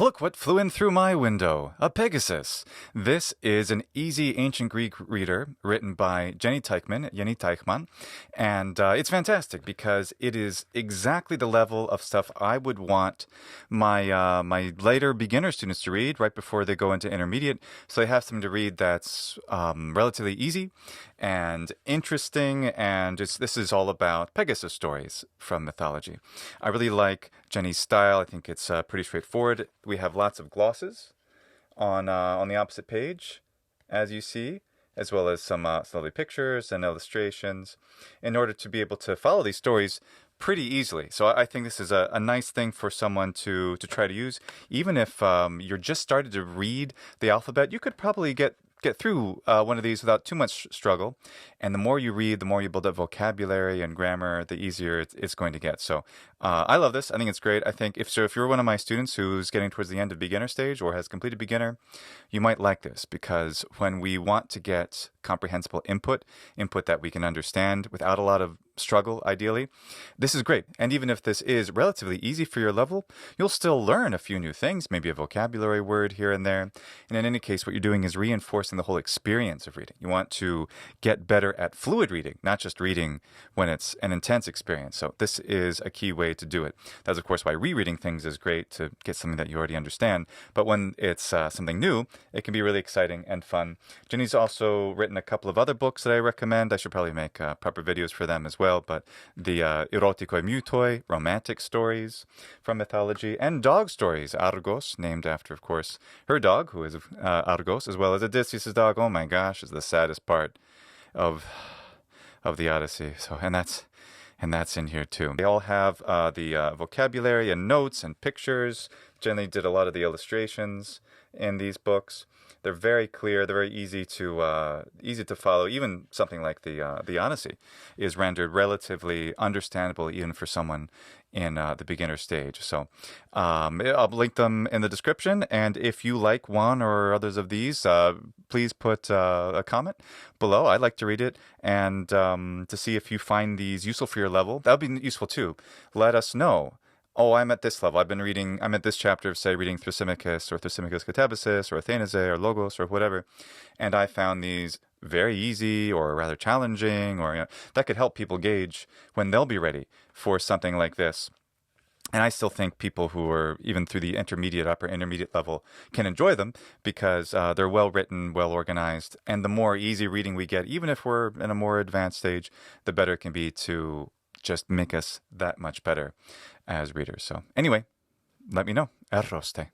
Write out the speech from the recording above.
Look what flew in through my window, a Pegasus. This is an easy ancient Greek reader written by Teichmann, and it's fantastic because it is exactly the level of stuff I would want my later beginner students to read right before they go into intermediate. So they have something to read that's relatively easy and interesting, and this is all about Pegasus stories from mythology. I really like Jenny's style. I think it's pretty straightforward. We have lots of glosses on the opposite page, as you see, as well as some lovely pictures and illustrations in order to be able to follow these stories pretty easily. So I think this is a nice thing for someone to try to use. Even if you're just starting to read the alphabet, you could probably get through one of these without too much struggle. And the more you read, the more you build up vocabulary and grammar, the easier it's going to get. So I love this. I think it's great. I think if you're one of my students who's getting towards the end of beginner stage or has completed beginner, you might like this, because when we want to get comprehensible input that we can understand without a lot of struggle, ideally, this is great. And even if this is relatively easy for your level, you'll still learn a few new things, maybe a vocabulary word here and there. And in any case, what you're doing is reinforcing the whole experience of reading. You want to get better at fluid reading, not just reading when it's an intense experience. So this is a key way to do it. That's, of course, why rereading things is great, to get something that you already understand. But when it's something new, it can be really exciting and fun. Jenny's also written a couple of other books that I recommend. I should probably make proper videos for them as well. But the erotiko mutoi, romantic stories from mythology, and dog stories, Argos, named after, of course, her dog, who is Argos, as well as Odysseus' dog. Oh my gosh, is the saddest part of the Odyssey. So, and that's in here too. They all have the vocabulary and notes and pictures. Jenny did a lot of the illustrations in these books. They're very clear. They're very easy to follow. Even something like the Odyssey is rendered relatively understandable, even for someone in the beginner stage. So I'll link them in the description. And if you like one or others of these, please put a comment below. I'd like to read it, and to see if you find these useful for your level. That would be useful too. Let us know. Oh, I'm at this level. I'm at this chapter of, say, reading Thrasymachus or Thrasymachus Katabasis or Athanase or Logos or whatever, and I found these very easy or rather challenging, or that could help people gauge when they'll be ready for something like this. And I still think people who are even through the upper intermediate level can enjoy them, because they're well written, well organized, and the more easy reading we get, even if we're in a more advanced stage, the better it can be to just make us that much better as readers. So anyway, let me know. Arroste.